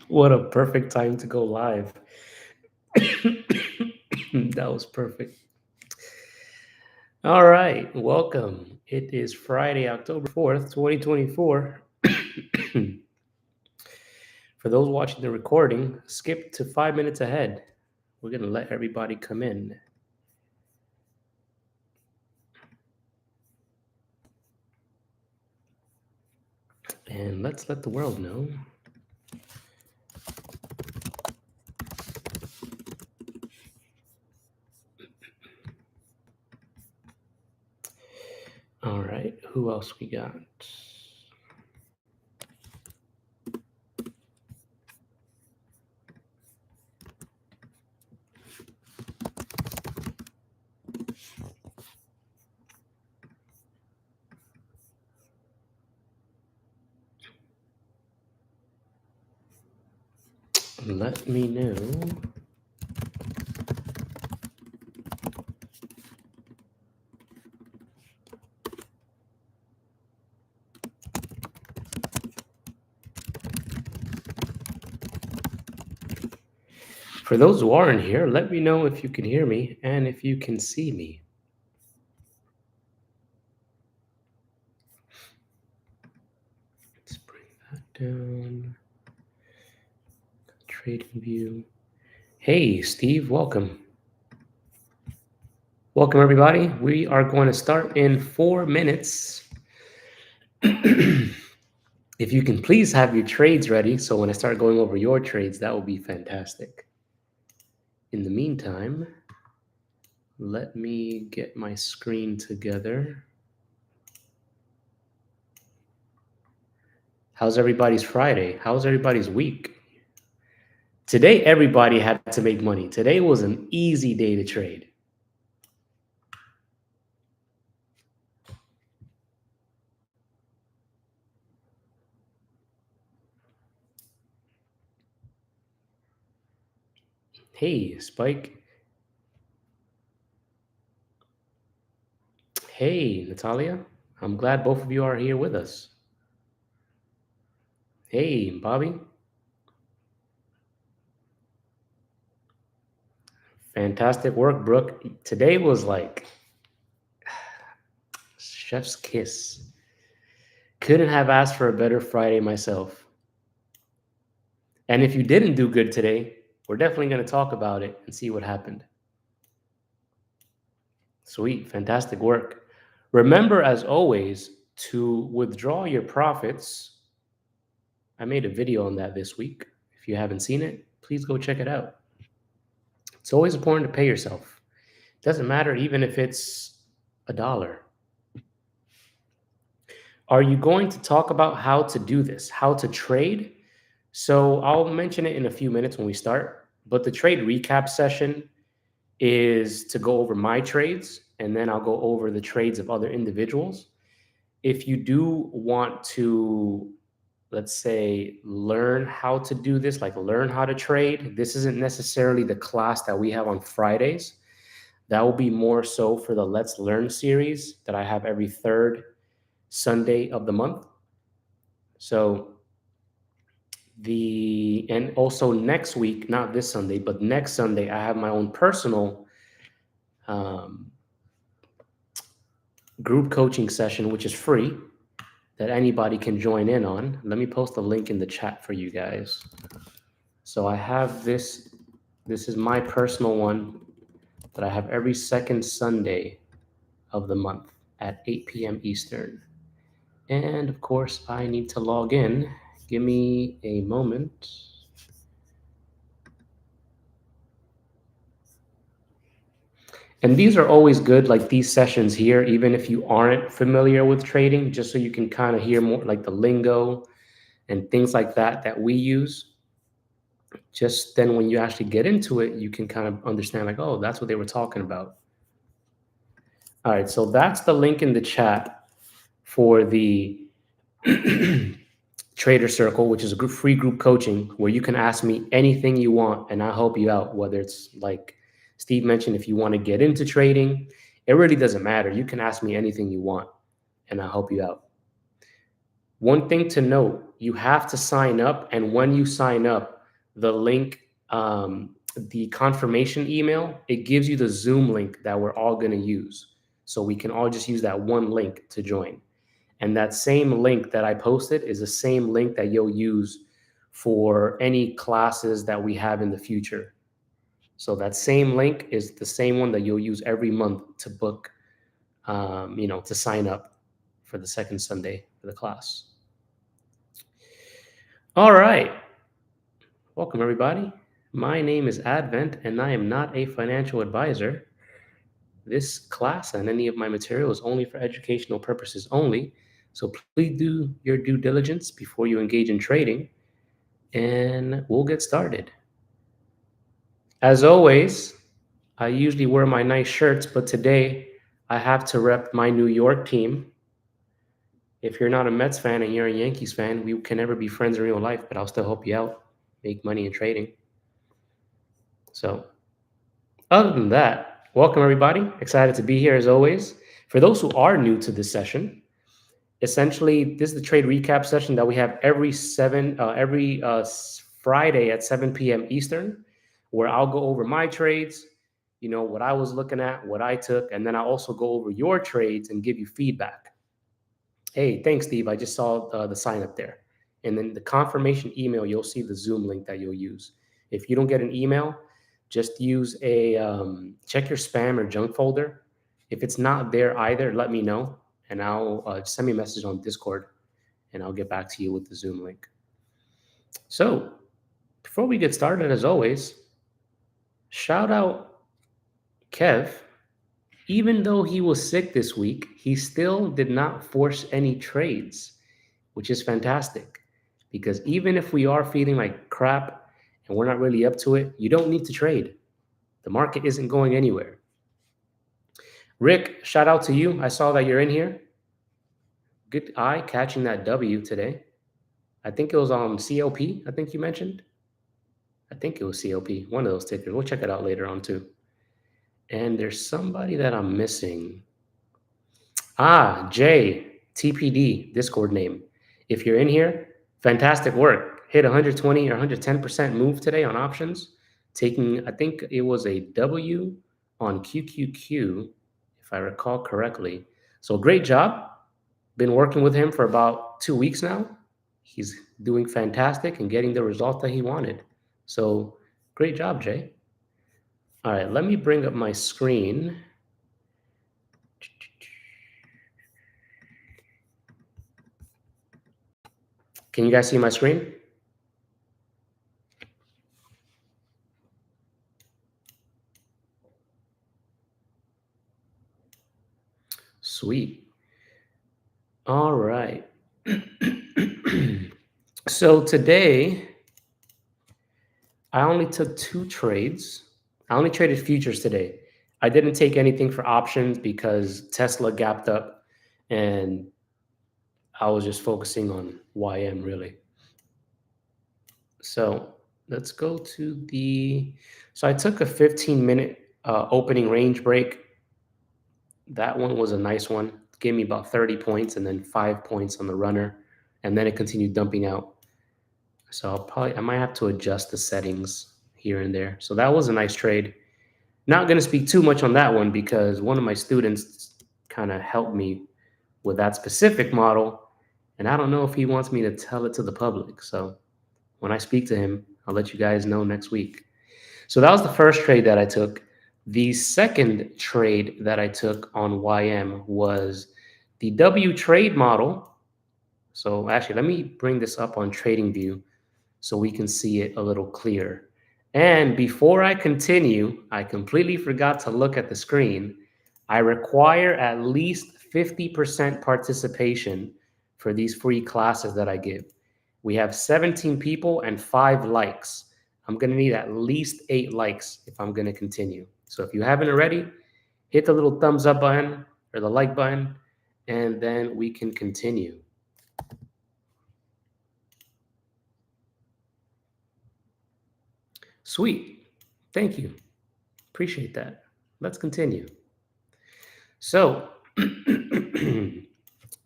What a perfect time to go live. That was perfect. All right, welcome. It is Friday, October 4th, 2024. For those watching the recording, skip to 5 minutes ahead. We're going to let everybody come in. And let's let the world know. All right, who else we got? Let me know. For those who aren't here, let me know if you can hear me and if you can see me. Let's bring that down. Trading view. Hey, Steve, welcome. Welcome, everybody. We are going to start in 4 minutes. If you can please have your trades ready, so when I start going over your trades, that will be fantastic. In the meantime, let me get my screen together. How's everybody's Friday? How's everybody's week? Today, everybody had to make money. Today was an easy day to trade. Hey, Spike. Hey, Natalia. I'm glad both of you are here with us. Hey, Bobby. Fantastic work, Brooke. Today was like chef's kiss. Couldn't have asked for a better Friday myself. And if you didn't do good today, we're definitely going to talk about it and see what happened. Sweet, fantastic work. Remember, as always, to withdraw your profits. I made a video on that this week. If you haven't seen it, please go check it out. It's always important to pay yourself. It doesn't matter even if it's $1. Are you going to talk about how to do this, how to trade? So I'll mention it in a few minutes when we start, but the trade recap session is to go over my trades, and then I'll go over the trades of other individuals. If you do want to, let's say, learn how to do this, like learn how to trade, this isn't necessarily the class that we have on Fridays. That will be more so for the Let's Learn series that I have every third Sunday of the month. So and also next week, not this Sunday, but next Sunday, I have my own personal group coaching session, which is free, that anybody can join in on. Let me post a link in the chat for you guys. So I have this is my personal one that I have every second Sunday of the month at 8 p.m. Eastern. And of course, I need to log in. Give me a moment. And these are always good, like these sessions here, even if you aren't familiar with trading, just so you can kind of hear more like the lingo and things like that we use. Just then when you actually get into it, you can kind of understand like, oh, that's what they were talking about. All right, so that's the link in the chat for the Trader Circle, which is a free group coaching where you can ask me anything you want and I'll help you out, whether it's like Steve mentioned, if you want to get into trading, it really doesn't matter. You can ask me anything you want and I'll help you out. One thing to note, you have to sign up, and when you sign up, the link, the confirmation email, it gives you the Zoom link that we're all going to use. So we can all just use that one link to join. And that same link that I posted is the same link that you'll use for any classes that we have in the future. So that same link is the same one that you'll use every month to book, to sign up for the second Sunday for the class. All right. Welcome, everybody. My name is Advent, and I am not a financial advisor. This class and any of my material is only for educational purposes only. So please do your due diligence before you engage in trading, and we'll get started. As always, I usually wear my nice shirts, but today I have to rep my New York team. If you're not a Mets fan and you're a Yankees fan, we can never be friends in real life, but I'll still help you out, make money in trading. So, other than that, welcome everybody. Excited to be here as always. For those who are new to this session, essentially, this is the trade recap session that we have every Friday at 7 p.m. Eastern, where I'll go over my trades, what I was looking at, what I took, and then I'll also go over your trades and give you feedback. Hey, thanks, Steve. I just saw the sign up there. And then the confirmation email, you'll see the Zoom link that you'll use. If you don't get an email, just use check your spam or junk folder. If it's not there either, let me know, and I'll send me a message on Discord, and I'll get back to you with the Zoom link. So before we get started, as always, shout out Kev. Even though he was sick this week, he still did not force any trades, which is fantastic. Because even if we are feeling like crap and we're not really up to it, you don't need to trade. The market isn't going anywhere. Rick, shout out to you. I saw that you're in here. Good eye catching that W today. I think it was on CLP, I think you mentioned. I think it was CLP, one of those tickers. We'll check it out later on too. And there's somebody that I'm missing. Jay, TPD, Discord name. If you're in here, fantastic work. Hit 120 or 110% move today on options, taking, I think it was a W on QQQ, if I recall correctly. So great job. Been working with him for about 2 weeks now. He's doing fantastic and getting the result that he wanted. So great job, Jay. All right, let me bring up my screen. Can you guys see my screen? Sweet. All right. So today, I only took 2 trades. I only traded futures today. I didn't take anything for options because Tesla gapped up and I was just focusing on YM really. So let's go to so I took a 15-minute opening range break. That one was a nice one. It gave me about 30 points and then 5 points on the runner. And then it continued dumping out. So I might have to adjust the settings here and there. So that was a nice trade. Not going to speak too much on that one because one of my students kind of helped me with that specific model. And I don't know if he wants me to tell it to the public. So when I speak to him, I'll let you guys know next week. So that was the first trade that I took. The second trade that I took on YM was the W trade model. So actually, let me bring this up on TradingView so we can see it a little clearer. And before I continue, I completely forgot to look at the screen. I require at least 50% participation for these free classes that I give. We have 17 people and 5 likes. I'm going to need at least 8 likes if I'm going to continue. So if you haven't already, hit the little thumbs up button or the like button, and then we can continue. Sweet. Thank you. Appreciate that. Let's continue. So,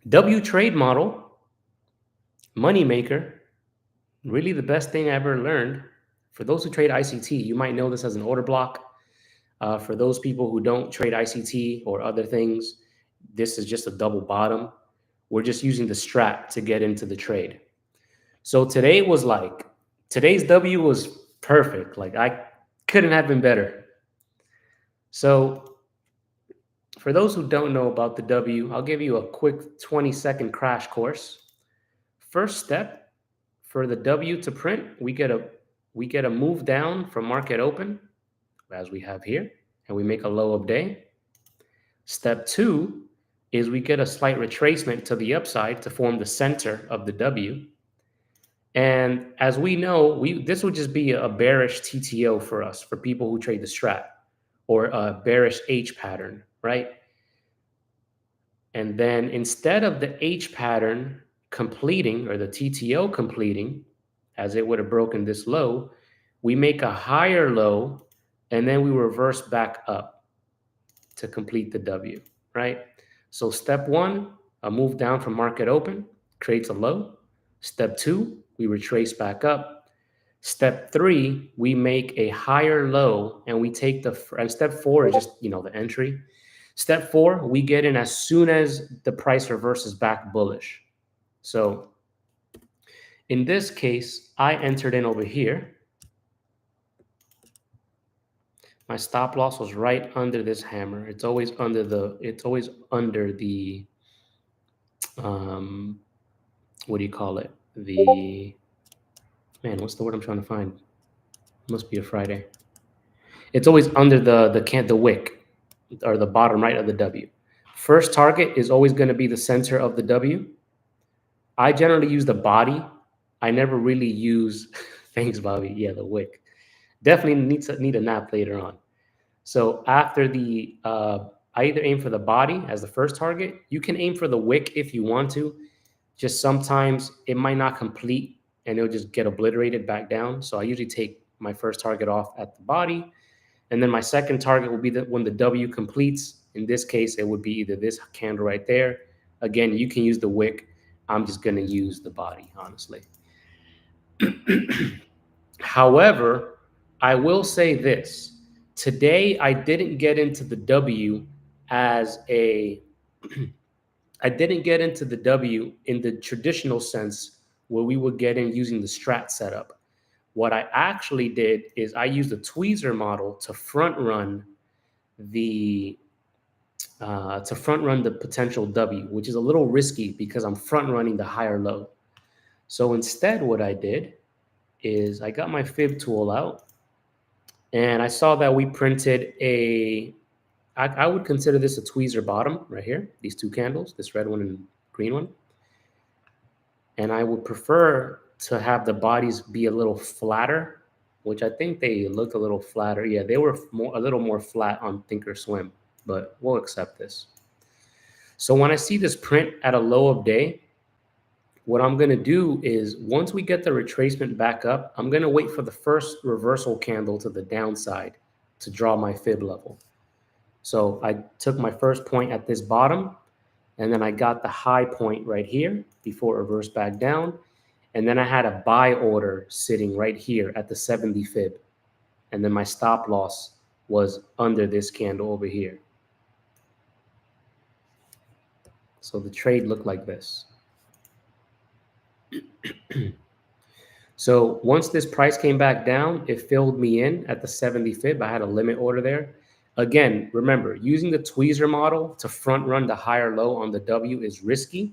W trade model Moneymaker, really the best thing I ever learned. For those who trade ICT, you might know this as an order block. For those people who don't trade ICT or other things, this is just a double bottom. We're just using the strat to get into the trade. So today's W was perfect. Like I couldn't have been better. So for those who don't know about the W, I'll give you a quick 20-second crash course. First step for the W to print, we get a move down from market open, as we have here, and we make a low of day. Step 2 is we get a slight retracement to the upside to form the center of the W. And as we know, this would just be a bearish TTO for us, for people who trade the strat, or a bearish H pattern, right? And then instead of the H pattern completing, or the TTO completing, as it would have broken this low, we make a higher low, and then we reverse back up to complete the W, right? So step 1, a move down from market open, creates a low. Step 2, we retrace back up. Step 3, we make a higher low, and we take and step 4 is just, the entry. Step 4, we get in as soon as the price reverses back bullish. So in this case, I entered in over here. My stop loss was right under this hammer. It's always under the what do you call it? What's the word I'm trying to find? Must be a Friday. It's always under the wick, or the bottom right of the W. First target is always going to be the center of the W. I generally use the body. I never really use thanks, Bobby. Yeah, the wick. Definitely need a nap later on. So after I either aim for the body as the first target. You can aim for the wick if you want to. Just sometimes it might not complete and it'll just get obliterated back down. So I usually take my first target off at the body. And then my second target will be when the W completes. In this case, it would be either this candle right there. Again, you can use the wick. I'm just going to use the body, honestly. However, I will say this. Today, I didn't get into the W I didn't get into the W in the traditional sense where we would get in using the strat setup. What I actually did is I used the tweezer model to front run the potential W, which is a little risky because I'm front running the higher low. So instead, what I did is I got my fib tool out, and I saw that we printed I would consider this a tweezer bottom right here, these two candles, this red one and green one. And I would prefer to have the bodies be a little flatter, which I think they look a little flatter. Yeah, they were a little more flat on Thinkorswim, but we'll accept this. So when I see this print at a low of day, what I'm going to do is once we get the retracement back up, I'm going to wait for the first reversal candle to the downside to draw my fib level. So I took my first point at this bottom, and then I got the high point right here before it reversed back down. And then I had a buy order sitting right here at the 70 fib. And then my stop loss was under this candle over here. So the trade looked like this. So once this price came back down, it filled me in at the 70 fib. I had a limit order there. Again, remember, using the tweezer model to front run the higher low on the W is risky.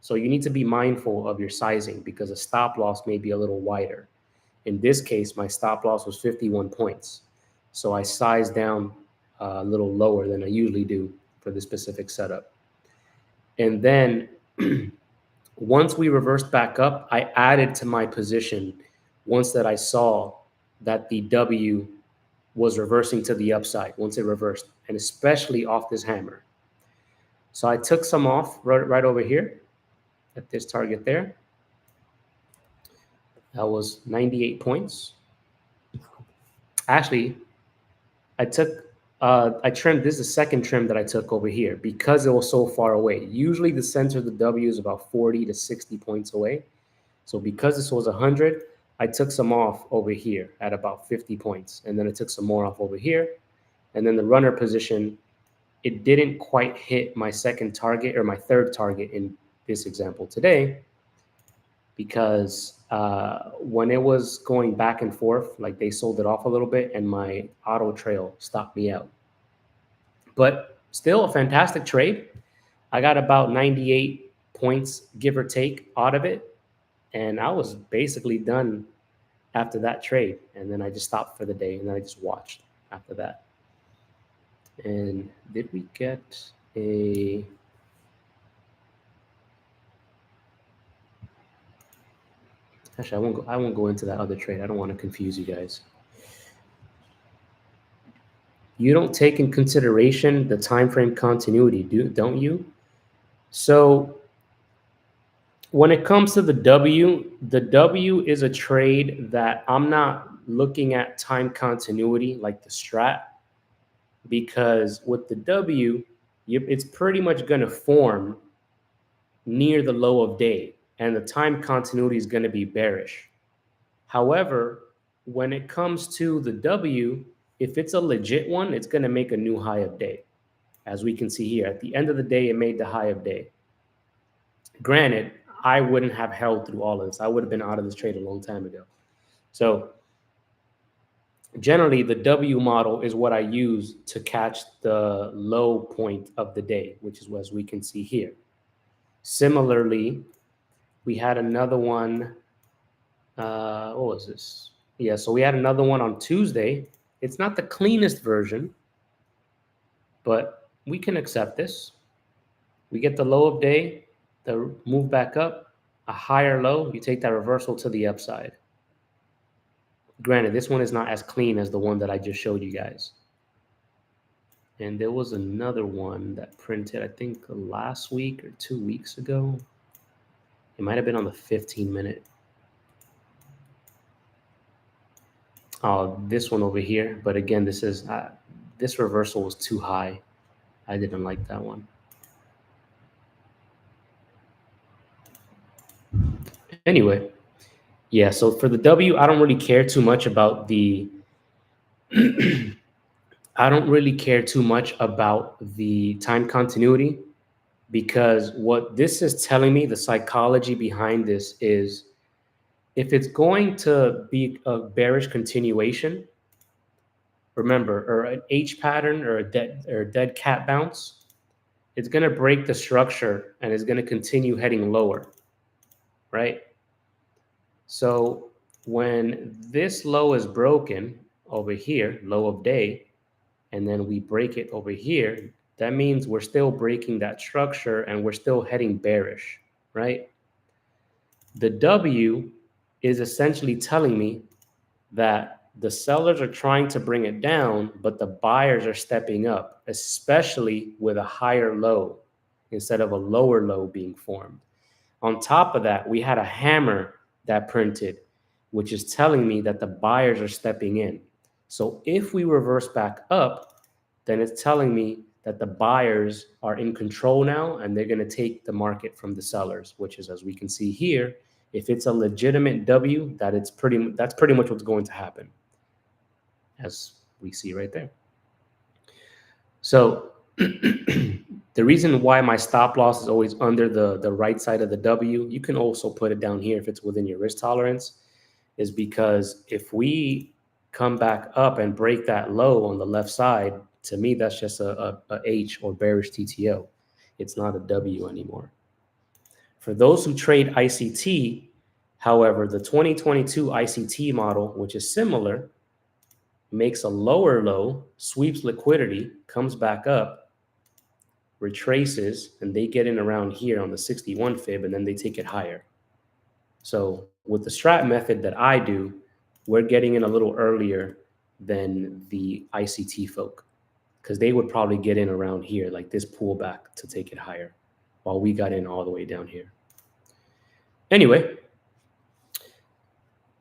So you need to be mindful of your sizing because a stop loss may be a little wider. In this case, my stop loss was 51 points. So I sized down a little lower than I usually do for this specific setup. And then once we reversed back up, I added to my position once that I saw that the W was reversing to the upside, once it reversed, and especially off this hammer. So I took some off right over here at this target there. That was 98 points. Actually, I trimmed, this is the second trim that I took over here because it was so far away. Usually the center of the W is about 40 to 60 points away. So because this was 100, I took some off over here at about 50 points. And then I took some more off over here. And then the runner position, it didn't quite hit my second target or my third target in this example today, because when it was going back and forth, like they sold it off a little bit and my auto trail stopped me out. But still a fantastic trade. I got about 98 points, give or take, out of it. And I was basically done after that trade. And then I just stopped for the day and then I just watched after that. And did we get a... Actually, I won't go into that other trade. I don't want to confuse you guys. You don't take in consideration the time frame continuity, don't you? So when it comes to the W is a trade that I'm not looking at time continuity like the strat, because with the W, it's pretty much going to form near the low of day, and the time continuity is going to be bearish. However, when it comes to the W, if it's a legit one, it's going to make a new high of day. As we can see here, at the end of the day, it made the high of day. Granted, I wouldn't have held through all of this. I would have been out of this trade a long time ago. So generally, the W model is what I use to catch the low point of the day, which is as we can see here. Similarly, we had another one. What was this? Yeah, so we had another one on Tuesday. It's not the cleanest version, but we can accept this. We get the low of day, the move back up, a higher low, you take that reversal to the upside. Granted, this one is not as clean as the one that I just showed you guys. And there was another one that printed, I think last week or 2 weeks ago. It might have been on the 15-minute. Oh, this one over here. But again, this reversal was too high. I didn't like that one. Anyway, yeah, so for the W, I don't really care too much about the I don't really care too much about the time continuity, because what this is telling me, the psychology behind this is, if it's going to be a bearish continuation, remember, or an H pattern or a dead cat bounce, it's going to break the structure and it's going to continue heading lower, right? So when this low is broken over here, low of day, and then we break it over here, that means we're still breaking that structure and we're still heading bearish, right? The W is essentially telling me that the sellers are trying to bring it down, but the buyers are stepping up, especially with a higher low instead of a lower low being formed. On top of that, we had a hammer that printed, which is telling me that the buyers are stepping in. So if we reverse back up, then it's telling me that the buyers are in control now and they're going to take the market from the sellers, which is, as we can see here, if it's a legitimate W, that's pretty much what's going to happen, as we see right there. So the reason why my stop loss is always under the right side of the W, you can also put it down here if it's within your risk tolerance, is because if we come back up and break that low on the left side, to me, that's just a H or bearish TTO. It's not a W anymore. For those who trade ICT, however, the 2022 ICT model, which is similar, makes a lower low, sweeps liquidity, comes back up, retraces, and they get in around here on the 61 fib, and then they take it higher. So with the strat method that I do, we're getting in a little earlier than the ICT folk, because they would probably get in around here, like this pullback, to take it higher, while we got in all the way down here. Anyway,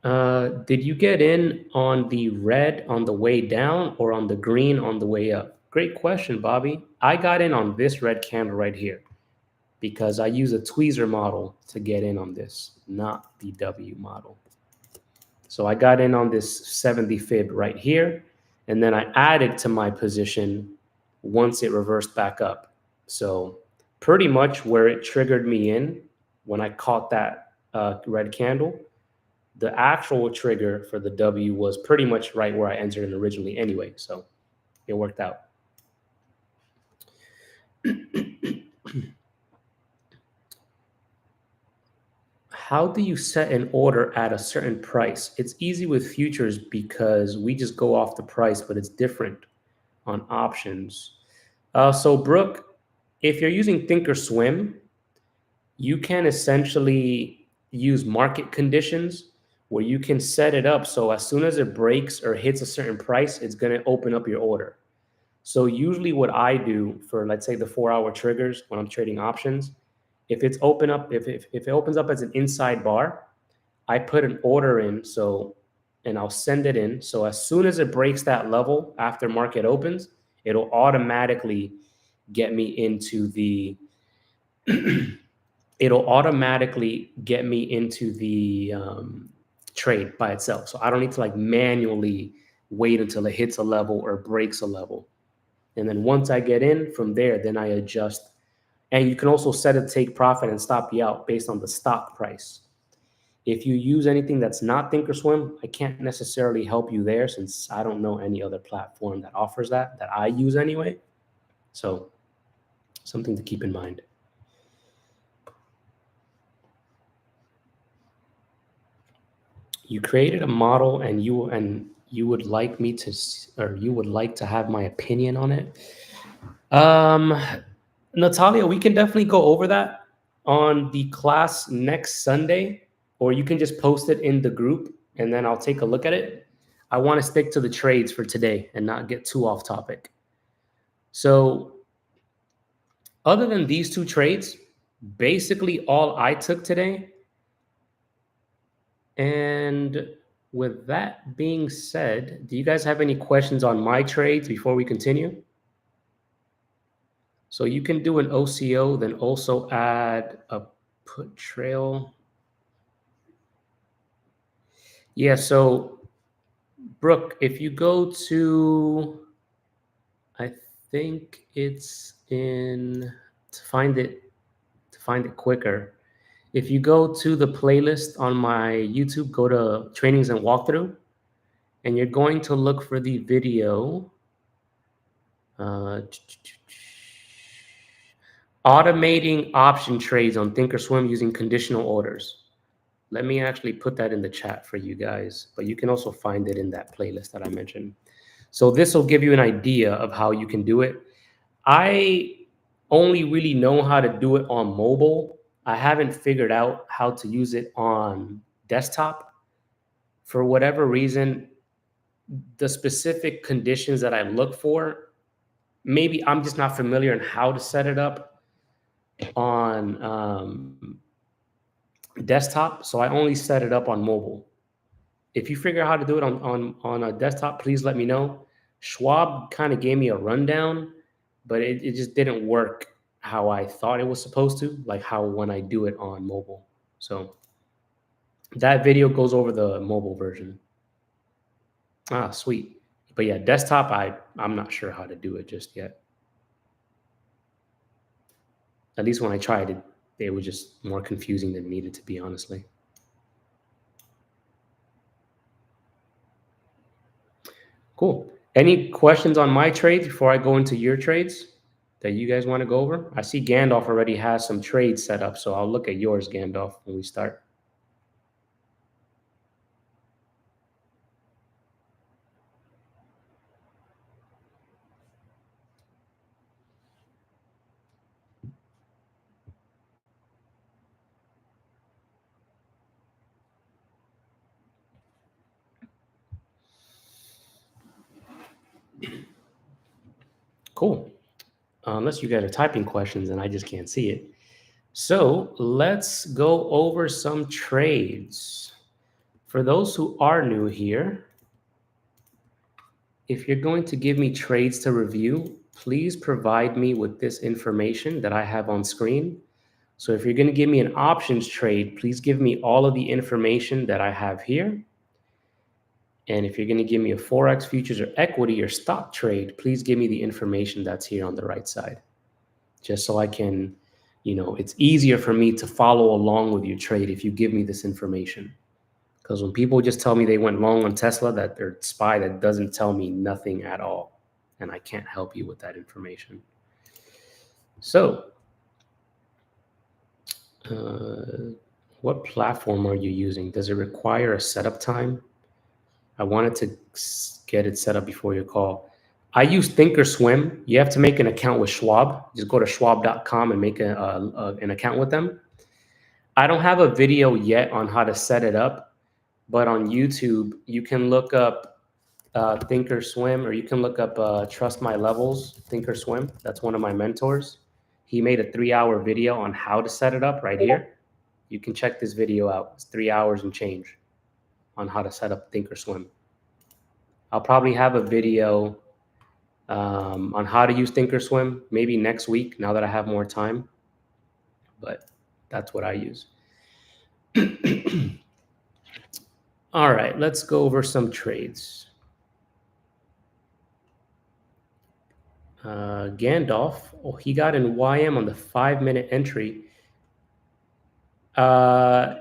did you get in on the red on the way down or on the green on the way up? Great question, Bobby. I got in on this red candle right here. because I use a tweezer model to get in on this, not the W model. So I got in on this 70 fib right here, and then I added to my position once it reversed back up. So pretty much where it triggered me in when I caught that red candle, the actual trigger for the W was pretty much right where I entered it originally anyway. So it worked out. How do you set an order at a certain price? It's easy with futures because we just go off the price, but it's different on options. So Brooke, if you're using Thinkorswim, you can essentially use market conditions where you can set it up so as soon as it breaks or hits a certain price, it's going to open up your order. So usually what I do for, let's say, the 4-hour triggers when I'm trading options, if it opens up as an inside bar, I put an order in, and I'll send it in. So as soon as it breaks that level after market opens, it'll automatically get me into the trade by itself. So I don't need to like manually wait until it hits a level or breaks a level. And then once I get in from there, then I adjust. And you can also set a take profit and stop you out based on the stock price. If you use anything that's not Thinkorswim, I can't necessarily help you there since I don't know any other platform that offers that I use anyway. So something to keep in mind. You created a model and you would like me to, or you would like to have my opinion on it. Natalia, we can definitely go over that on the class next Sunday, or you can just post it in the group and then I'll take a look at it. I want to stick to the trades for today and not get too off topic. So other than these two trades, basically all I took today. And with that being said, do you guys have any questions on my trades before we continue? So you can do an OCO, then also add a put trail. Yeah, so Brooke, if you go to, I think it's in, to find it quicker. If you go to the playlist on my YouTube, go to trainings and walkthrough, and you're going to look for the video. Automating option trades on Thinkorswim using conditional orders. Let me actually put that in the chat for you guys, but you can also find it in that playlist that I mentioned. So this will give you an idea of how you can do it. I only really know how to do it on mobile. I haven't figured out how to use it on desktop. For whatever reason, the specific conditions that I look for, maybe I'm just not familiar on how to set it up on desktop. So I only set it up on mobile. If you figure out how to do it on a desktop, please let me know. Schwab kind of gave me a rundown, but it just didn't work how I thought it was supposed to, like how when I do it on mobile. So that video goes over the mobile version. Ah, sweet. But yeah, desktop, I'm not sure how to do it just yet. At least when I tried it, it was just more confusing than it needed to be, honestly. Cool. Any questions on my trades before I go into your trades that you guys want to go over? I see Gandalf already has some trades set up, so I'll look at yours, Gandalf, when we start. Cool. Unless you guys are typing questions and I just can't see it. So let's go over some trades. For those who are new here, if you're going to give me trades to review, please provide me with this information that I have on screen. So if you're going to give me an options trade, please give me all of the information that I have here. And if you're going to give me a Forex futures or equity or stock trade, please give me the information that's here on the right side. Just so I can, it's easier for me to follow along with your trade if you give me this information. Because when people just tell me they went long on Tesla, that they're SPY, that doesn't tell me nothing at all. And I can't help you with that information. So, what platform are you using? Does it require a setup time? I wanted to get it set up before your call. I use Thinkorswim. You have to make an account with Schwab. Just go to schwab.com and make an account with them. I don't have a video yet on how to set it up, but on YouTube, you can look up Thinkorswim, or you can look up Trust My Levels, Thinkorswim. That's one of my mentors. He made a 3-hour video on how to set it up right here. You can check this video out. It's 3 hours and change on how to set up Thinkorswim. I'll probably have a video on how to use Thinkorswim maybe next week, now that I have more time. But that's what I use. All right, let's go over some trades. Gandalf, he got in YM on the 5-minute entry. Gandalf,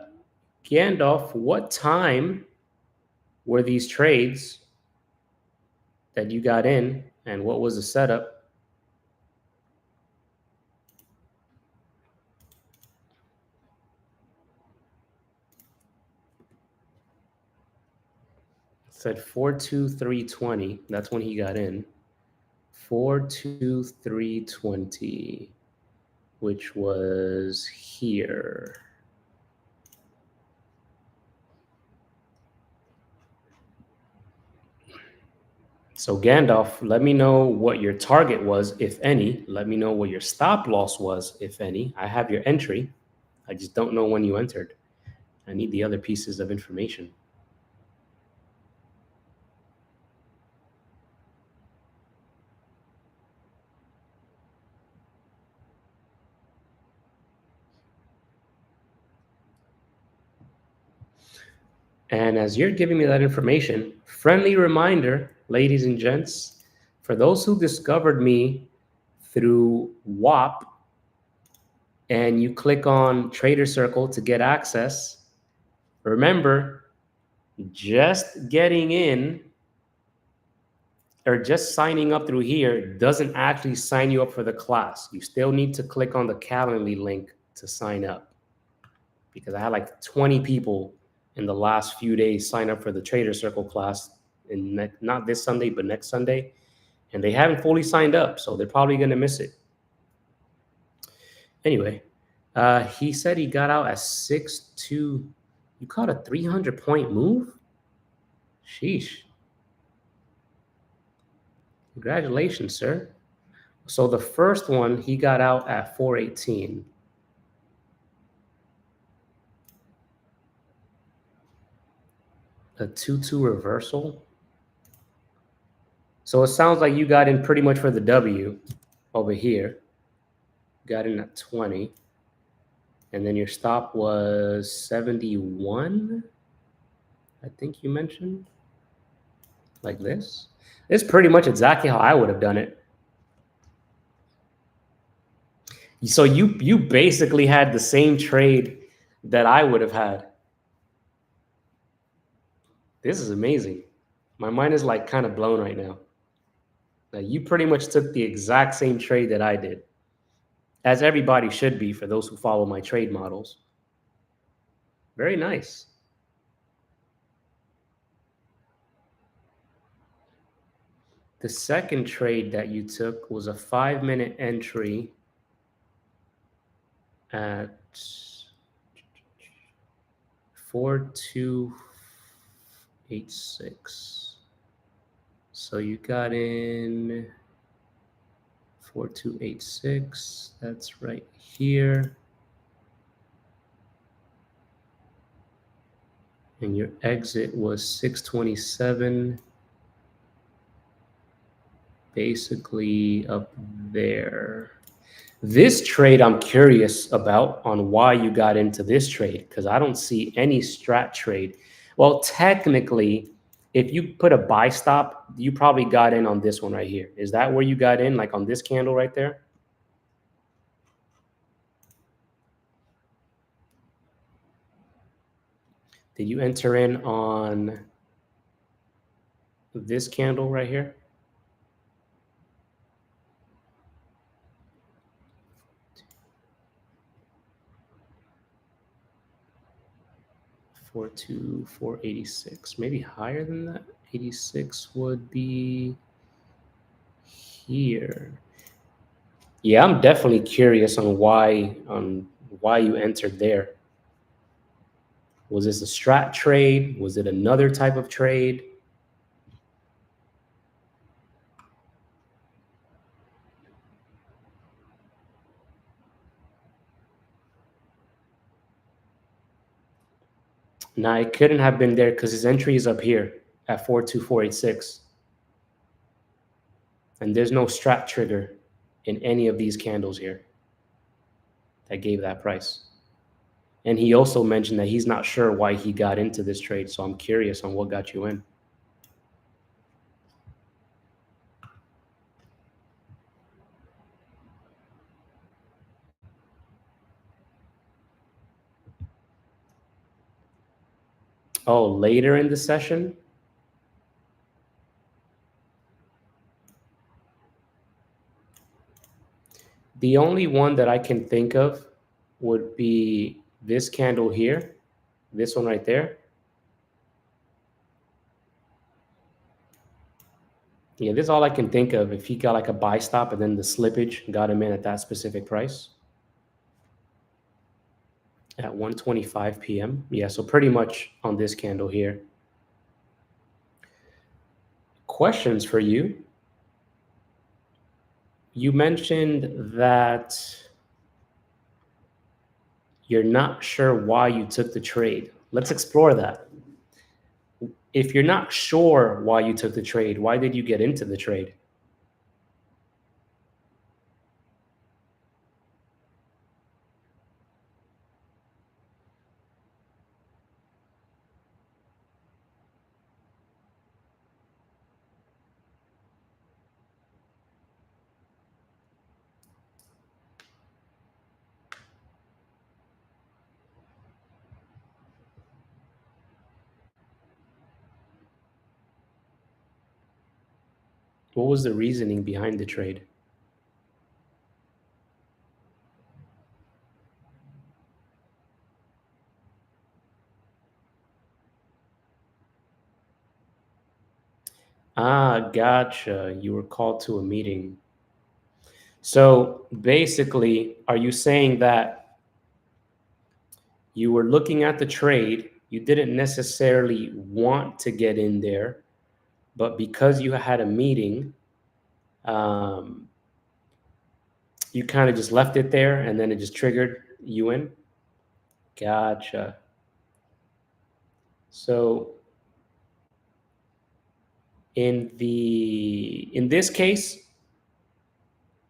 what time were these trades that you got in, and what was the setup? It said 42320. That's when he got in. 42320, which was here. So Gandalf, let me know what your target was, if any. Let me know what your stop loss was, if any. I have your entry. I just don't know when you entered. I need the other pieces of information. And as you're giving me that information, friendly reminder, ladies and gents, for those who discovered me through WAP, and you click on Trader Circle to get access, remember, just getting in or just signing up through here doesn't actually sign you up for the class. You still need to click on the Calendly link to sign up, because I had like 20 people in the last few days sign up for the Trader Circle class, and not this Sunday, but next Sunday, and they haven't fully signed up, so they're probably going to miss it. Anyway, he said he got out at 6-2. You caught a 300-point move? Sheesh. Congratulations, sir. So the first one, he got out at 418. A 2-2 reversal. So it sounds like you got in pretty much for the W over here. Got in at 20. And then your stop was 71, I think you mentioned. Like this. It's pretty much exactly how I would have done it. So you basically had the same trade that I would have had. This is amazing. My mind is like kind of blown right now. Now, you pretty much took the exact same trade that I did, as everybody should be for those who follow my trade models. Very nice. The second trade that you took was a 5-minute entry at 4286. So you got in 4286. That's right here. And your exit was 627. Basically up there. This trade I'm curious about on why you got into this trade because I don't see any strat trade. Well, technically, if you put a buy stop, you probably got in on this one right here. Is that where you got in, like on this candle right there? Did you enter in on this candle right here? Four two 486, maybe higher than that. 86 would be here. Yeah, I'm definitely curious on why you entered there. Was this a strat trade? Was it another type of trade? Now, it couldn't have been there because his entry is up here at 42486. And there's no strat trigger in any of these candles here that gave that price. And he also mentioned that he's not sure why he got into this trade. So I'm curious on what got you in. Oh, later in the session? The only one that I can think of would be this candle here, this one right there. Yeah, this is all I can think of. If he got like a buy stop and then the slippage got him in at that specific price at 1:25 p.m. Yeah, so pretty much on this candle here. Questions for you. You mentioned that you're not sure why you took the trade. Let's explore that. If you're not sure why you took the trade, why did you get into the trade? What was the reasoning behind the trade? Ah, gotcha. You were called to a meeting. So basically, are you saying that you were looking at the trade, you didn't necessarily want to get in there, but because you had a meeting, um, you kind of just left it there and then it just triggered you in? Gotcha. So in this case,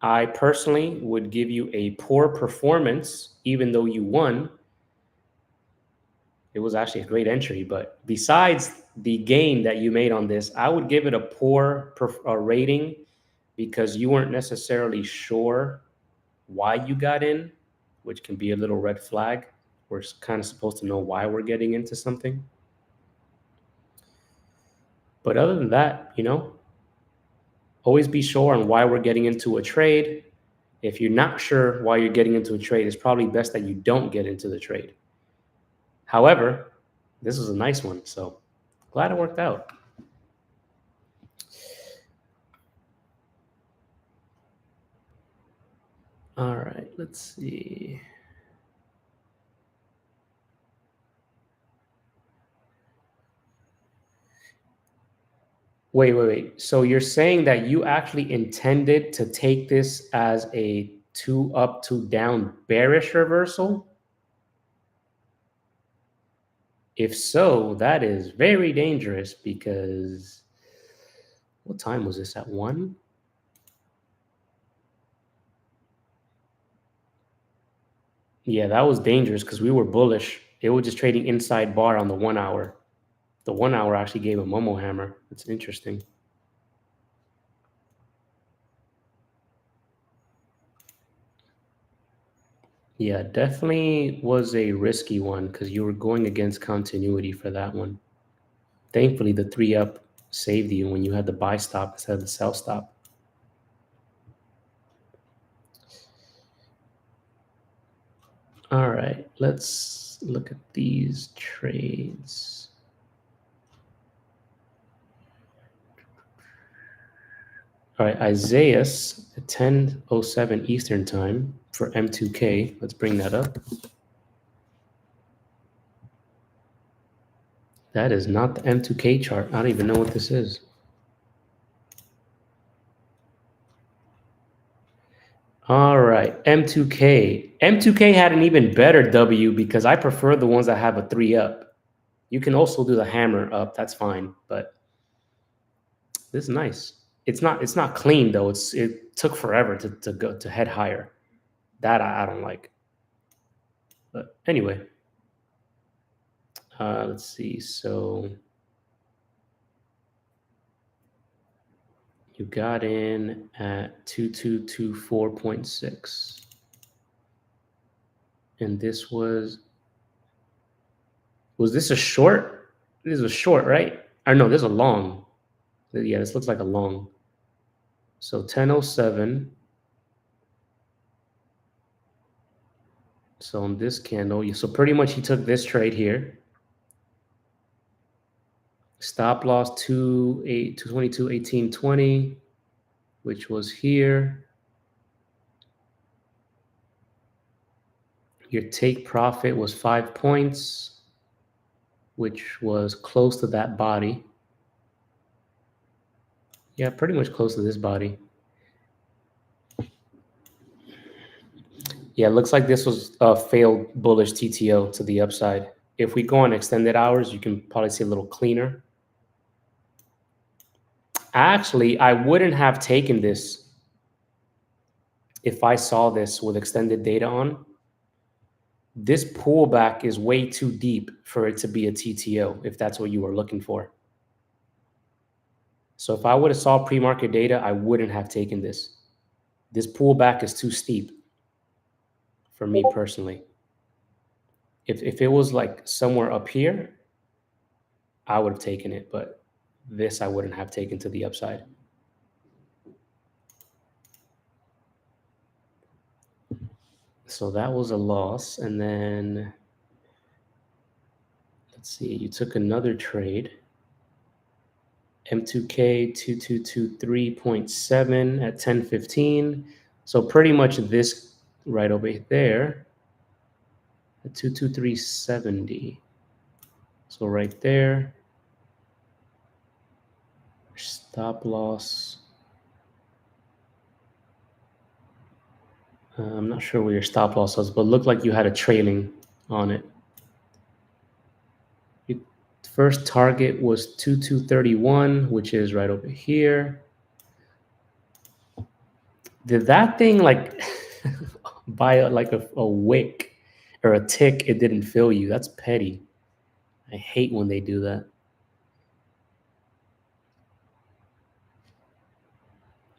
I personally would give you a poor performance, even though you won. It was actually a great entry, but besides the gain that you made on this, I would give it a poor rating because you weren't necessarily sure why you got in, which can be a little red flag. We're kind of supposed to know why we're getting into something. But other than that, always be sure on why we're getting into a trade. If you're not sure why you're getting into a trade, it's probably best that you don't get into the trade. However, this was a nice one, so glad it worked out. All right, let's see. Wait. So you're saying that you actually intended to take this as a 2 up, 2 down bearish reversal? If so, that is very dangerous because what time was this at 1? Yeah, that was dangerous because we were bullish. It was just trading inside bar on the 1 hour. The 1 hour actually gave a Momo hammer. That's interesting. Yeah, definitely was a risky one because you were going against continuity for that one. Thankfully, the 3 up saved you when you had the buy stop instead of the sell stop. All right, let's look at these trades. All right, Isaiah's at 10:07 Eastern time for M2K. Let's bring that up. That is not the M2K chart. I don't even know what this is. All right, M2K. M2K had an even better W because I prefer the ones that have a 3 up. You can also do the hammer up. That's fine, but this is nice. It's not clean though. It took forever to go to head higher. That I don't like. But anyway, let's see. So you got in at 2224.6. And this was this a short? This is a short, right? Or no, this is a long. Yeah, this looks like a long. So 10:07. So on this candle, so pretty much he took this trade here. Stop loss 222, 1820, which was here. Your take profit was 5 points, which was close to that body. Yeah, pretty much close to this body. Yeah, it looks like this was a failed bullish TTO to the upside. If we go on extended hours, you can probably see a little cleaner. Actually, I wouldn't have taken this if I saw this with extended data on. This pullback is way too deep for it to be a TTO if that's what you were looking for. So if I would have saw pre-market data, I wouldn't have taken this. This pullback is too steep for me personally. If it was like somewhere up here, I would have taken it, but this I wouldn't have taken to the upside. So that was a loss. And then let's see, you took another trade. M2K 2223.7 at 10:15. So pretty much this right over there at 223.70. So right there, stop loss. I'm not sure where your stop loss was, but it looked like you had a trailing on it. Your first target was 2231, which is right over here. Did that thing like by like a wick or a tick, it didn't fill you? That's petty. I hate when they do that.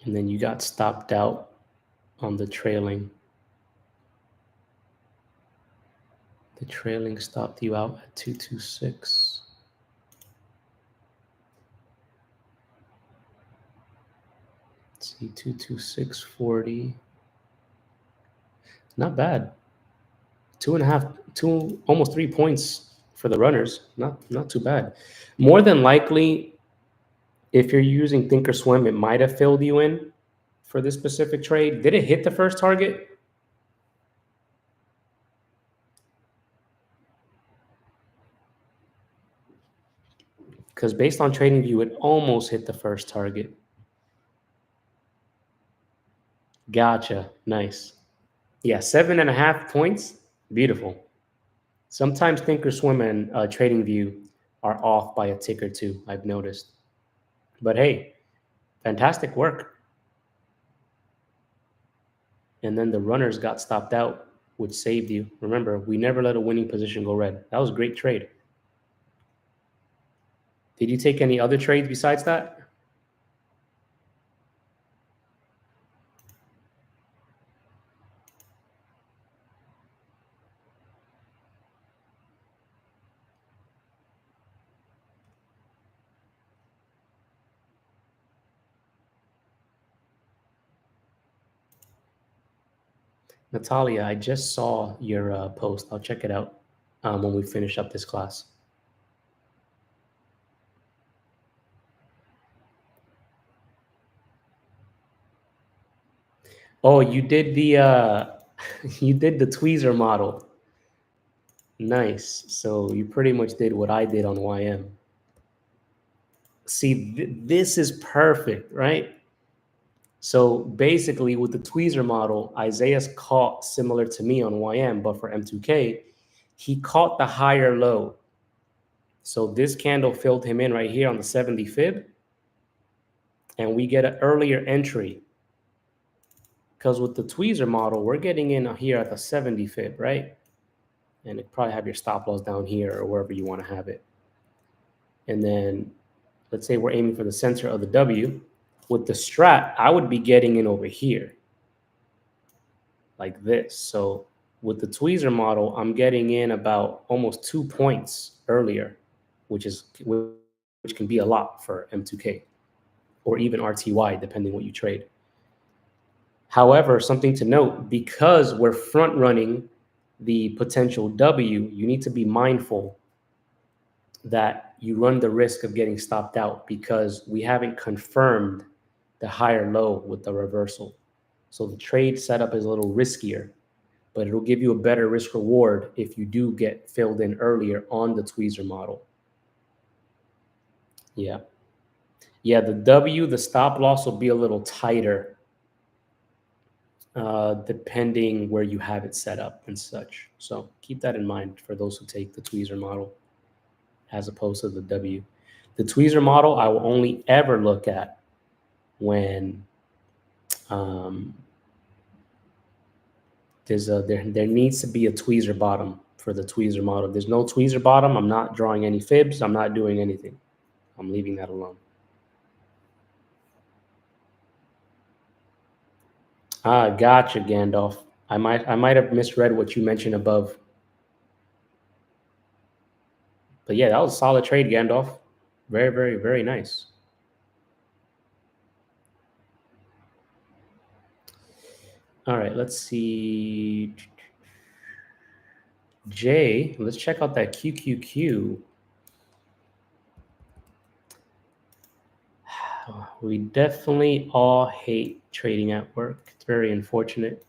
And then you got stopped out on the trailing. The trailing stopped you out at 226. Let's see, 226.40. Not bad. 2.5, almost 3 points for the runners. Not too bad. More than likely, if you're using Thinkorswim, it might have filled you in for this specific trade. Did it hit the first target? Because based on TradingView, it almost hit the first target. Gotcha. Nice. Yeah, 7.5 points. Beautiful. Sometimes Thinkorswim and TradingView are off by a tick or two, I've noticed. But hey, fantastic work. And then the runners got stopped out. which saved you. Remember, we never let a winning position go red. That was a great trade. Did you take any other trades besides that? Natalia, I just saw your post. I'll check it out when we finish up this class. Oh, you did the you did the tweezer model. Nice. So you pretty much did what I did on YM. See, this is perfect, right? So basically, with the tweezer model, Isaiah's caught similar to me on YM, but for M2K, he caught the higher low. So this candle filled him in right here on the 70 fib, and we get an earlier entry. Because with the tweezer model, we're getting in here at the 70 fib, right? And it probably have your stop loss down here or wherever you want to have it. And then let's say we're aiming for the center of the W. With the strat, I would be getting in over here like this. So with the tweezer model, I'm getting in about almost 2 points earlier, which can be a lot for M2K or even RTY, depending what you trade. However, something to note, because we're front running the potential W, you need to be mindful that you run the risk of getting stopped out because we haven't confirmed the higher low with the reversal. So the trade setup is a little riskier, but it'll give you a better risk reward if you do get filled in earlier on the tweezer model. Yeah. Yeah, the W, the stop loss will be a little tighter depending where you have it set up and such. So keep that in mind for those who take the tweezer model as opposed to the W. The tweezer model I will only ever look at when there needs to be a tweezer bottom for the tweezer model. If there's no tweezer bottom, I'm not drawing any fibs. I'm not doing anything. I'm leaving that alone. Ah, gotcha, Gandalf. I might have misread what you mentioned above. But yeah, that was a solid trade, Gandalf. Very, very, very nice. All right, let's see. Jay, let's check out that QQQ. We definitely all hate trading at work. It's very unfortunate.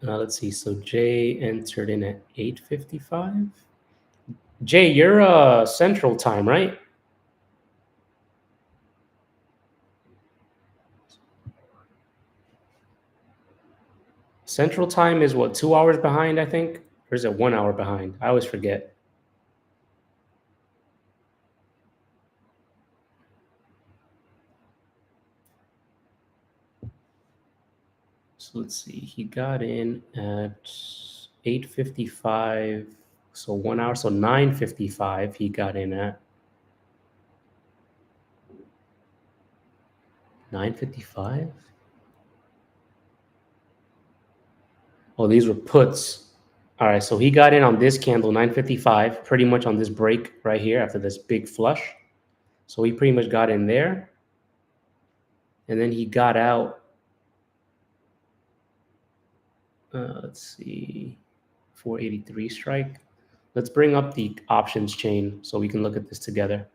Let's see. So Jay entered in at 8:55. Jay, you're Central Time, right? Central Time is what, 2 hours behind, I think? Or is it 1 hour behind? I always forget. So let's see. He got in at 8:55. So 1 hour. So 9:55 he got in at. 9:55? Oh, these were puts. All right, so he got in on this candle, 9:55, pretty much on this break right here after this big flush. So he pretty much got in there. And then he got out. Let's see, 483 strike. Let's bring up the options chain so we can look at this together.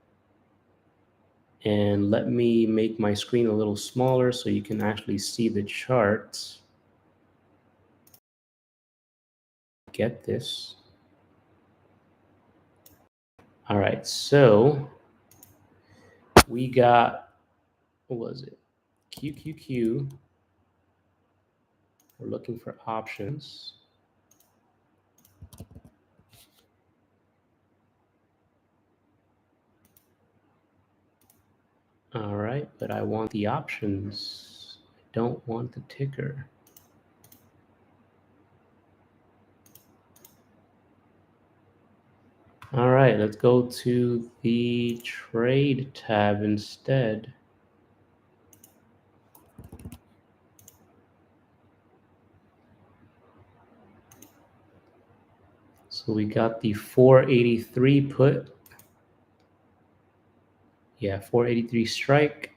And let me make my screen a little smaller so you can actually see the charts. Get this. All right, so we got, what was it? QQQ. We're looking for options. right, but I want the options. I don't want the ticker. All right, let's go to the trade tab instead. So we got the 483 put. Yeah, 483 strike.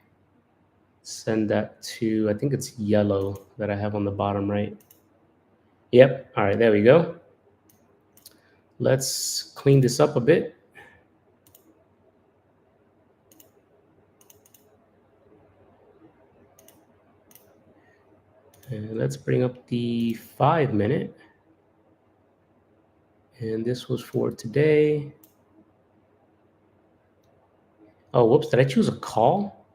Send that to, I think it's yellow that I have on the bottom right. Yep. All right, there we go. Let's clean this up a bit. And let's bring up the 5-minute. And this was for today. Oh, whoops. Did I choose a call?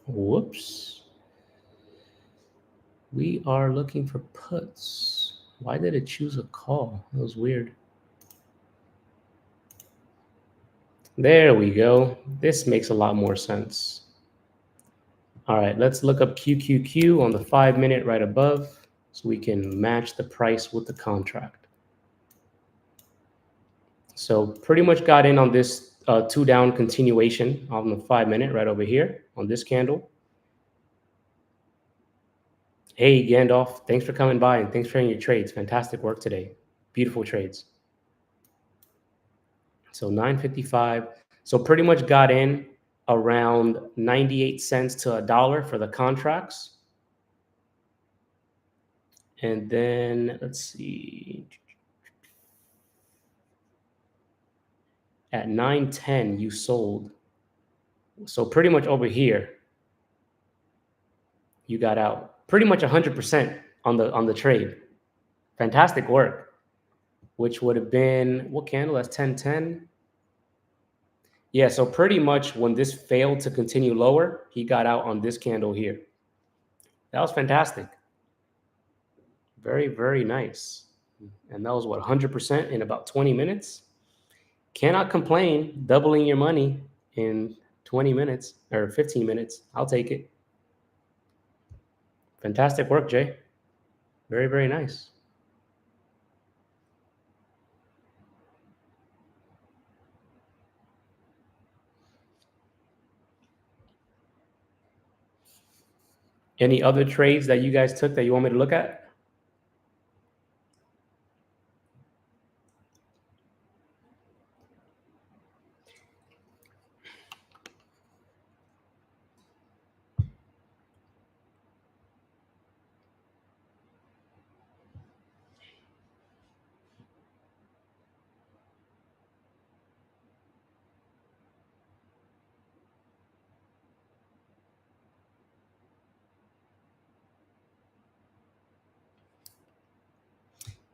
Whoops. We are looking for puts. Why did it choose a call? That was weird. There we go. This makes a lot more sense. All right, let's look up QQQ on the 5-minute right above so we can match the price with the contract. So pretty much got in on this 2-down continuation on the 5-minute right over here on this candle. Hey, Gandalf, thanks for coming by and thanks for sharing your trades. Fantastic work today. Beautiful trades. So 9.55. So pretty much got in around 98 cents to $1 for the contracts. And then let's see. At 9.10, you sold. So pretty much over here, you got out. Pretty much 100% on the trade. Fantastic work. Which would have been, what candle? That's 10.10. Yeah, so pretty much when this failed to continue lower, he got out on this candle here. That was fantastic. Very, very nice. And that was what, 100% in about 20 minutes? Cannot complain. Doubling your money in 20 minutes or 15 minutes. I'll take it. Fantastic work, Jay. Very, very nice. Any other trades that you guys took that you want me to look at?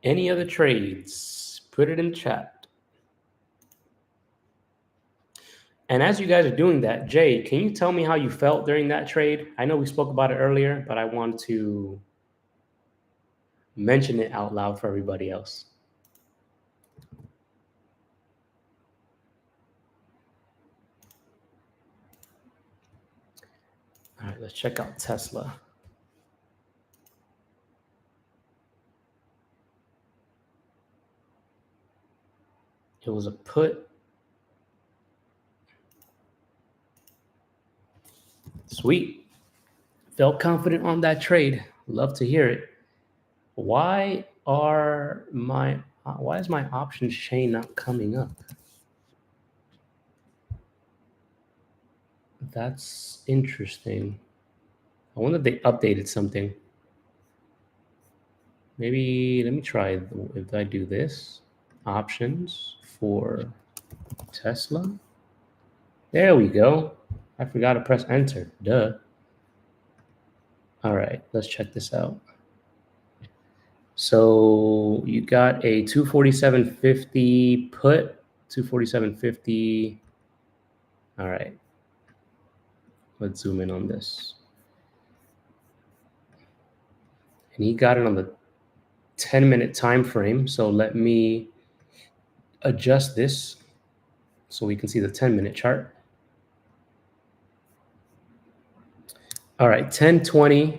Any other trades? Put it in chat. And as you guys are doing that, Jay, can you tell me how you felt during that trade? I know we spoke about it earlier, but I want to mention it out loud for everybody else. All right, let's check out Tesla. It was a put. Sweet. Felt confident on that trade. Love to hear it. Why is my options chain not coming up? That's interesting. I wonder if they updated something. Maybe let me try if I do this. Options for Tesla. There we go. I forgot to press enter. Duh. All right, let's check this out. So you got a 247.50 put, 247.50. All right. Let's zoom in on this. And he got it on the 10-minute time frame. So let me adjust this so we can see the 10-minute chart. All right, 1020.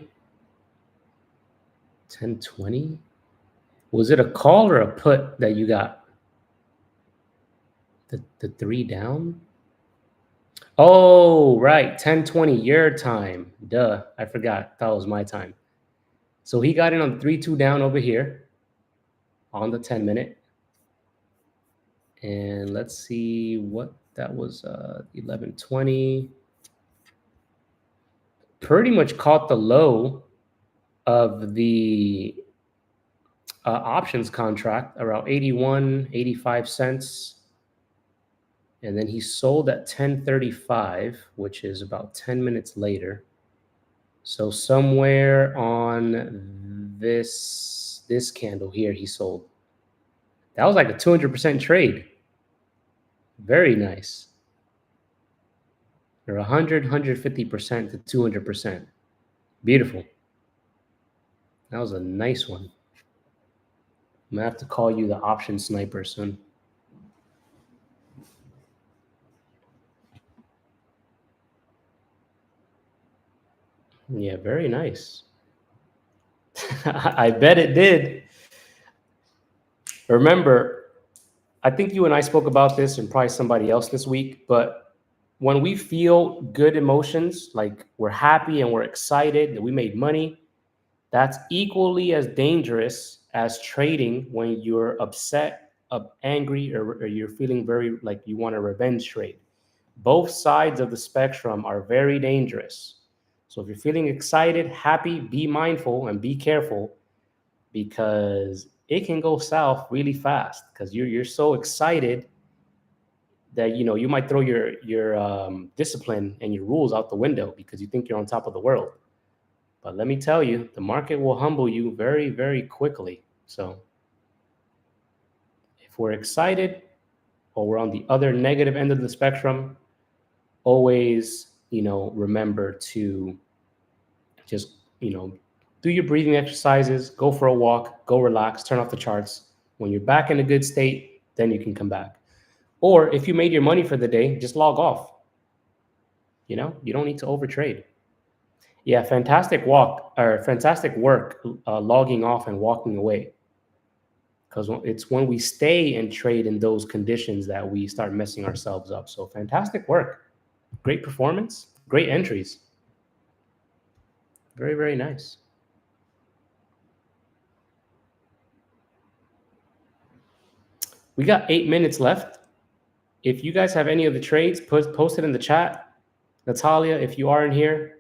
1020. Was it a call or a put that you got? The three down? Oh, right. 1020 your time. Duh. I forgot. That was my time. So he got in on 3-2 down over here on the 10-minute. And let's see what that was. 1120. Pretty much caught the low of the options contract around 81, 85 cents. And then he sold at 1035, which is about 10 minutes later. So somewhere on this candle here, he sold. That was like a 200% trade. Very nice. Or 100, 150% to 200%. Beautiful. That was a nice one. I'm gonna have to call you the option sniper soon. Yeah, very nice. I bet it did. Remember, I think you and I spoke about this and probably somebody else this week, but when we feel good emotions, like we're happy and we're excited that we made money, that's equally as dangerous as trading when you're upset, angry, or you're feeling very like you want a revenge trade. Both sides of the spectrum are very dangerous. So if you're feeling excited, happy, be mindful and be careful because it can go south really fast because you're so excited that you might throw your discipline and your rules out the window because you think you're on top of the world. But let me tell you, the market will humble you very, very quickly. So if we're excited or we're on the other negative end of the spectrum, always, remember to just, do your breathing exercises, go for a walk, go relax, turn off the charts. When you're back in a good state, then you can come back. Or if you made your money for the day, just log off. You don't need to overtrade. Yeah, fantastic work logging off and walking away. Because it's when we stay and trade in those conditions that we start messing ourselves up. So fantastic work. Great performance. Great entries. Very, very nice. We got 8 minutes left. If you guys have any of the trades, post it in the chat. Natalia, if you are in here,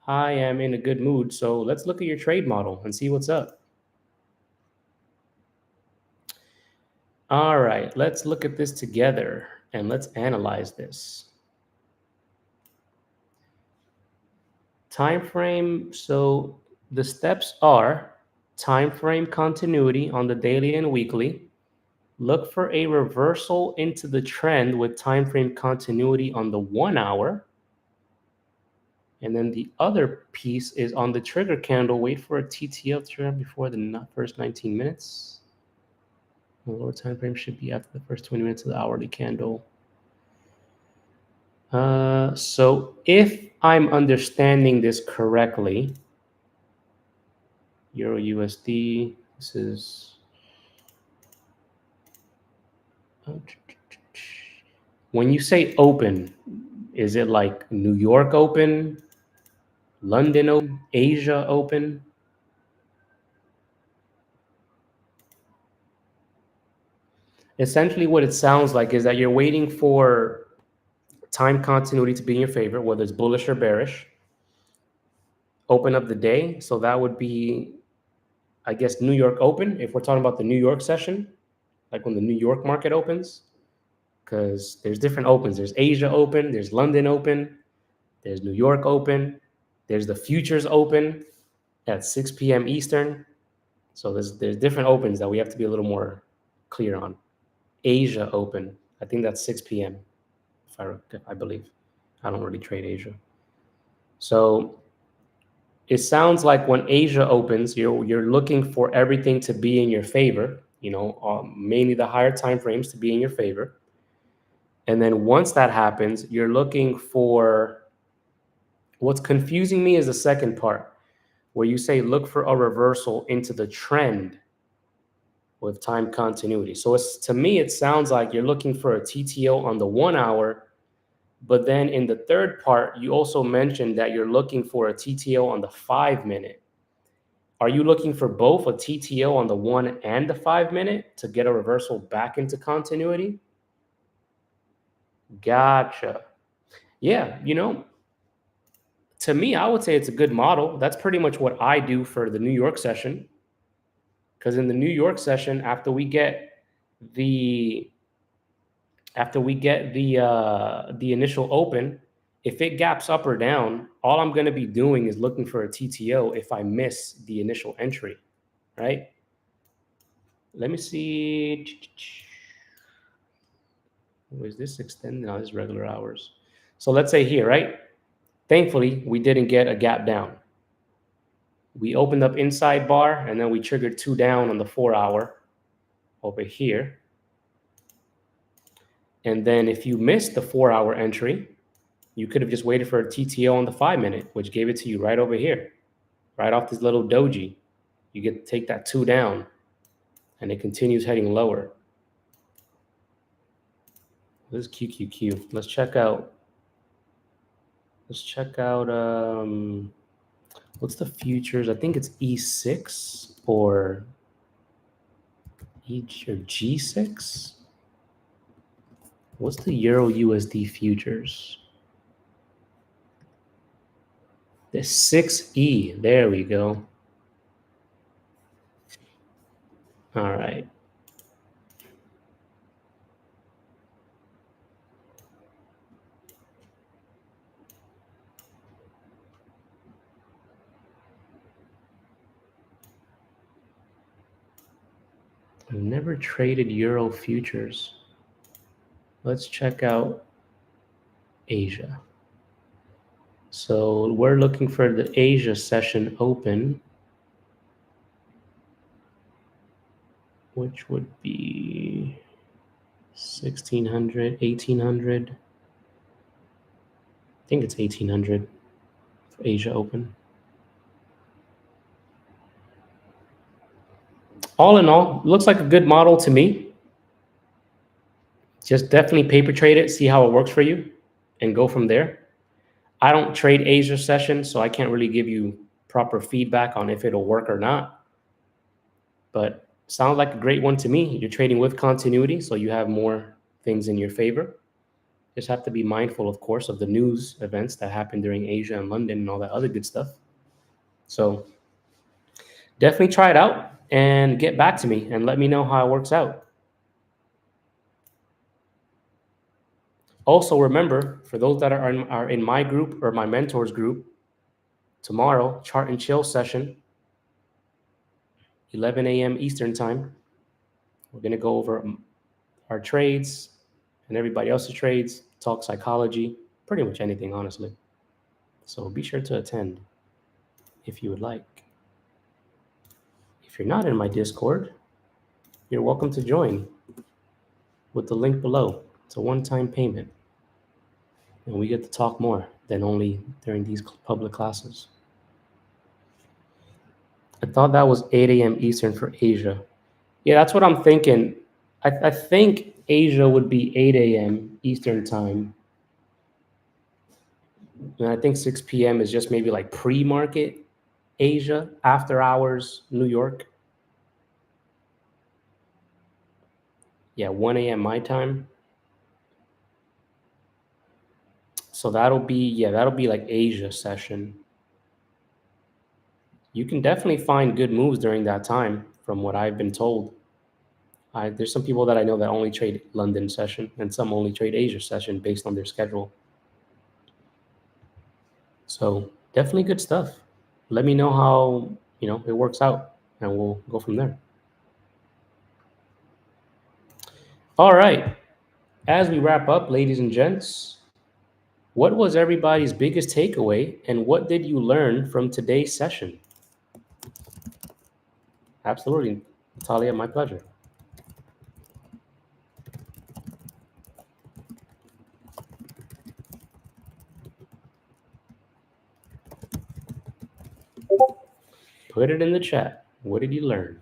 I am in a good mood. So let's look at your trade model and see what's up. All right, let's look at this together and let's analyze this. Time frame. So the steps are time frame continuity on the daily and weekly. Look for a reversal into the trend with time frame continuity on the 1 hour. And then the other piece is on the trigger candle. Wait for a TTL trend before the first 19 minutes. The lower time frame should be after the first 20 minutes of the hourly candle. So if I'm understanding this correctly, Euro USD, this is when you say open, is it like New York open, London open, Asia open? Essentially what it sounds like is that you're waiting for time continuity to be in your favor, whether it's bullish or bearish. Open of the day, so that would be, I guess, New York open, if we're talking about the New York session, like when the New York market opens, because there's different opens. There's Asia open, there's London open, there's New York open, there's the futures open at 6 p.m. Eastern. So there's different opens that we have to be a little more clear on. Asia open, I think that's 6 p.m. if I believe. I don't really trade Asia. So it sounds like when Asia opens, you're looking for everything to be in your favor, mainly the higher time frames to be in your favor. And then once that happens, you're looking for What's confusing me is the second part, where you say look for a reversal into the trend with time continuity. So to me, it sounds like you're looking for a TTO on the 1 hour, but then in the third part, you also mentioned that you're looking for a TTO on the 5 minute. Are you looking for both a TTO on the 1 and the 5 minute to get a reversal back into continuity? Gotcha. Yeah, to me, I would say it's a good model. That's pretty much what I do for the New York session. Because in the New York session, the the initial open, if it gaps up or down, all I'm going to be doing is looking for a TTO if I miss the initial entry, right? Let me see. Was this extended? No, this is regular hours. So let's say here, right? Thankfully, we didn't get a gap down. We opened up inside bar, and then we triggered 2 down on the 4 hour over here. And then if you missed the 4 hour entry, you could have just waited for a TTO on the 5 minute, which gave it to you right over here, right off this little doji. You get to take that 2 down, and it continues heading lower. This is QQQ. Let's check out. What's the futures? I think it's E6 or G6. What's the Euro USD futures? The 6E. There we go. All right. I've never traded Euro futures. Let's check out Asia. So we're looking for the Asia session open, which would be 1600, 1800. I think it's 1800 for Asia open. All in all, looks like a good model to me. Just definitely paper trade it, see how it works for you, and go from there. I don't trade Asia session, so I can't really give you proper feedback on if it'll work or not. But sounds like a great one to me. You're trading with continuity, so you have more things in your favor. Just have to be mindful, of course, of the news events that happen during Asia and London and all that other good stuff. So definitely try it out and get back to me and let me know how it works out. Also, remember, for those that are in my group or my mentors group, tomorrow, chart and chill session, 11 a.m. Eastern time. We're going to go over our trades and everybody else's trades, talk psychology, pretty much anything, honestly. So be sure to attend if you would like. If you're not in my Discord, you're welcome to join with the link below. It's a one-time payment. And we get to talk more than only during these public classes. I thought that was 8 a.m. Eastern for Asia. Yeah, that's what I'm thinking. I think Asia would be 8 a.m. Eastern time. And I think 6 p.m. is just maybe like pre-market Asia, after hours, New York. Yeah, 1 a.m. my time. So that'll be like Asia session. You can definitely find good moves during that time, from what I've been told. There's some people that I know that only trade London session, and some only trade Asia session based on their schedule. So definitely good stuff. Let me know how it works out, and we'll go from there. All right. As we wrap up, ladies and gents, what was everybody's biggest takeaway, and what did you learn from today's session? Absolutely, Natalia, my pleasure. Put it in the chat. What did you learn?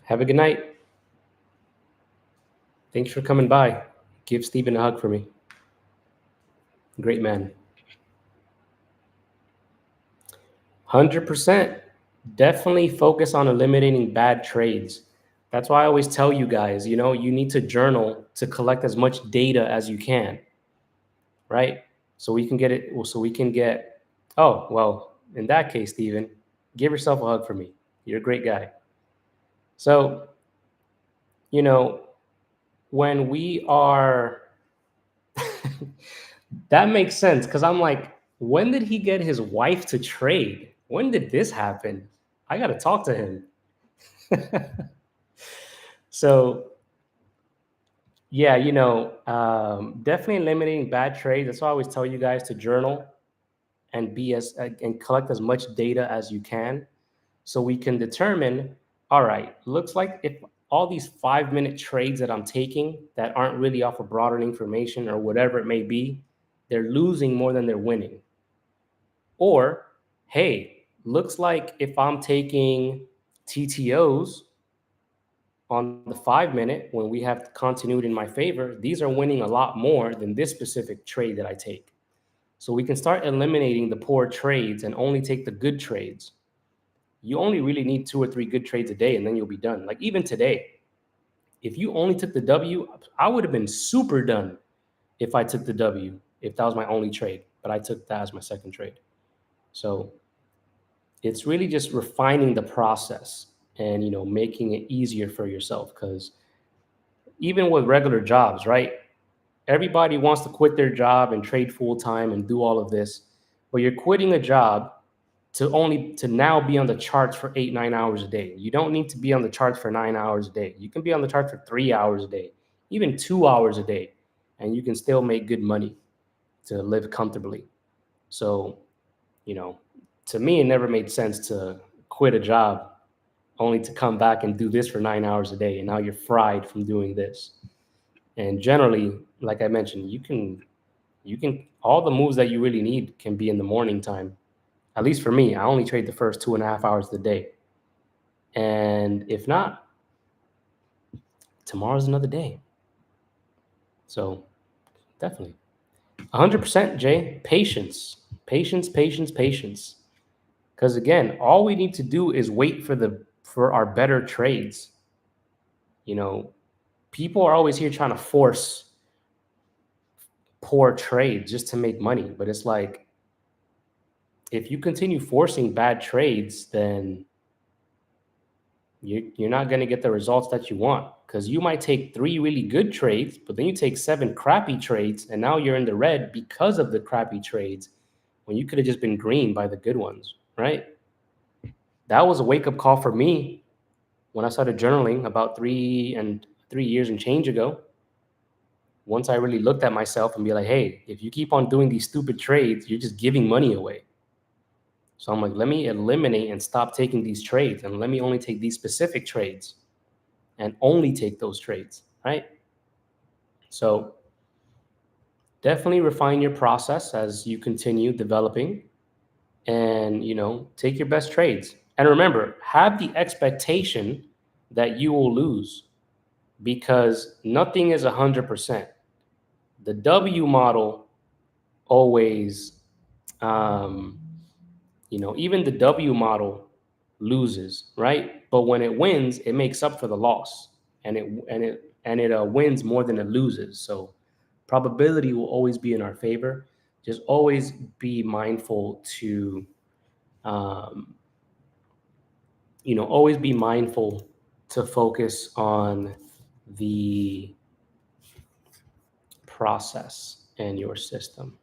Have a good night. Thanks for coming by. Give Stephen a hug for me. Great man. 100%. Definitely focus on eliminating bad trades. That's why I always tell you guys, you need to journal to collect as much data as you can, right? So we can get it, so we can get, oh, well, in that case, Stephen, give yourself a hug for me. You're a great guy. So, you know, when we are, that makes sense because I'm like, when did he get his wife to trade? When did this happen? I got to talk to him. So, yeah, definitely eliminating bad trades. That's why I always tell you guys to journal and and collect as much data as you can, so we can determine. All right, looks like if all these 5-minute trades that I'm taking that aren't really off of broader information or whatever it may be, they're losing more than they're winning. Or, hey, looks like if I'm taking TTOs on the 5-minute when we have continuity in my favor, these are winning a lot more than this specific trade that I take. So we can start eliminating the poor trades and only take the good trades. You only really need 2 or 3 good trades a day and then you'll be done. Like even today, if you only took the W, I would have been super done if I took the W, if that was my only trade, but I took that as my second trade. So it's really just refining the process and making it easier for yourself, because even with regular jobs, right? Everybody wants to quit their job and trade full time and do all of this, but you're quitting a job to now be on the charts for 8-9 hours a day. You don't need to be on the charts for 9 hours a day. You can be on the chart for 3 hours a day, even 2 hours a day, and you can still make good money to live comfortably. So, you know, to me, it never made sense to quit a job only to come back and do this for 9 hours a day. And now you're fried from doing this. And generally, like I mentioned, all the moves that you really need can be in the morning time. At least for me, I only trade the first 2.5 hours of the day. And if not, tomorrow's another day. So definitely. 100%, Jay. Patience. Patience, patience, patience. Because again, all we need to do is wait for our better trades. People are always here trying to force poor trades just to make money. But it's like, if you continue forcing bad trades, then you're not going to get the results that you want, because you might take 3 really good trades, but then you take 7 crappy trades, and now you're in the red because of the crappy trades when you could have just been green by the good ones, right? That was a wake-up call for me when I started journaling about 3 years and change ago. Once I really looked at myself and be like, hey, if you keep on doing these stupid trades, you're just giving money away. So I'm like, let me eliminate and stop taking these trades, and let me only take these specific trades and only take those trades, right? So definitely refine your process as you continue developing, and take your best trades. And remember, have the expectation that you will lose, because nothing is 100%. The W model always, even the W model loses, right? But when it wins, it makes up for the loss, and it wins more than it loses. So probability will always be in our favor. Just always be mindful to, um, always be mindful to focus on the process and your system.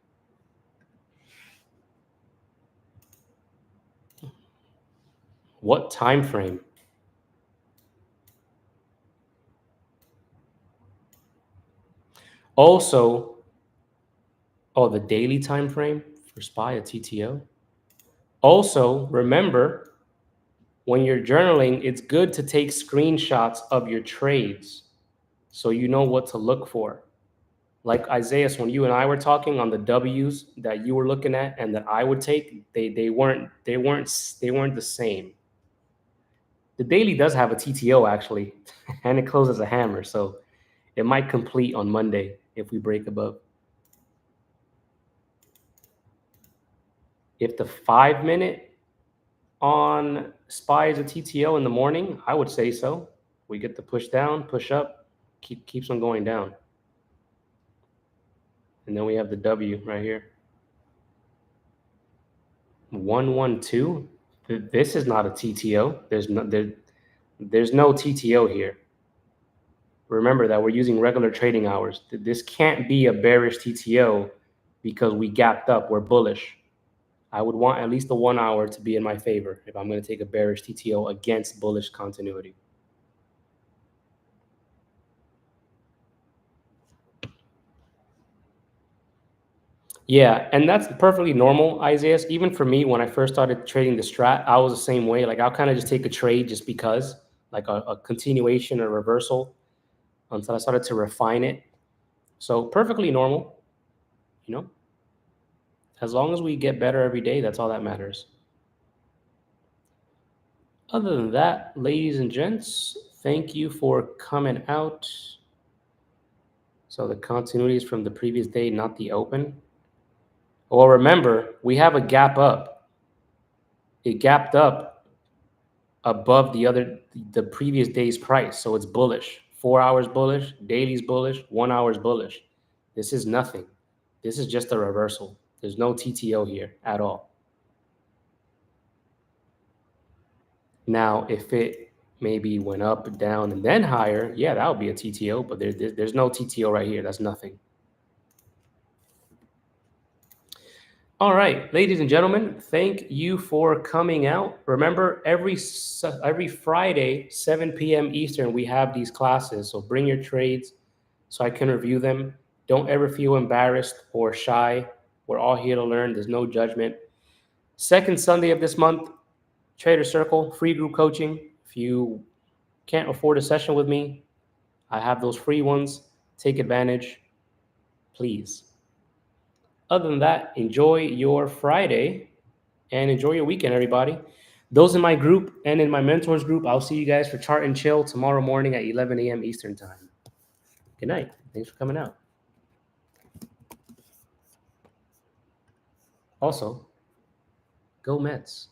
What time frame? Also, oh, the daily time frame for SPY at TTO. Also, remember when you're journaling, it's good to take screenshots of your trades so you know what to look for. Like Isaiah, when you and I were talking on the W's that you were looking at and that I would take, they weren't the same. The daily does have a TTO actually, and it closes a hammer, so it might complete on Monday if we break above. If the 5 minute on SPY is a TTO in the morning, I would say so. We get the push down, push up, keeps on going down. And then we have the W right here. 112. This is not a TTO. There's no TTO here. Remember that we're using regular trading hours. This can't be a bearish TTO because we gapped up. We're bullish. I would want at least the 1 hour to be in my favor if I'm going to take a bearish TTO against bullish continuity. Yeah, and that's perfectly normal, Isaiah. Even for me, when I first started trading the strat, I was the same way. Like I'll kind of just take a trade just because, like a continuation or reversal, until I started to refine it. So perfectly normal, you know. As long as we get better every day, that's all that matters. Other than that, ladies and gents, thank you for coming out. So the continuity is from the previous day, not the open. Well, remember, we have a gap up. It gapped up above the previous day's price. So it's bullish. 4 hours bullish, daily's bullish, 1 hour's bullish. This is nothing. This is just a reversal. There's no TTO here at all. Now, if it maybe went up, down, and then higher, yeah, that would be a TTO, but there's no TTO right here. That's nothing. All right, ladies and gentlemen, thank you for coming out. Remember, every Friday, 7 p.m. Eastern, we have these classes. So bring your trades so I can review them. Don't ever feel embarrassed or shy. We're all here to learn. There's no judgment. Second Sunday of this month, Trader Circle, free group coaching. If you can't afford a session with me, I have those free ones. Take advantage, please. Other than that, enjoy your Friday and enjoy your weekend, everybody. Those in my group and in my mentors group, I'll see you guys for Chart and Chill tomorrow morning at 11 a.m. Eastern Time. Good night. Thanks for coming out. Also, go Mets.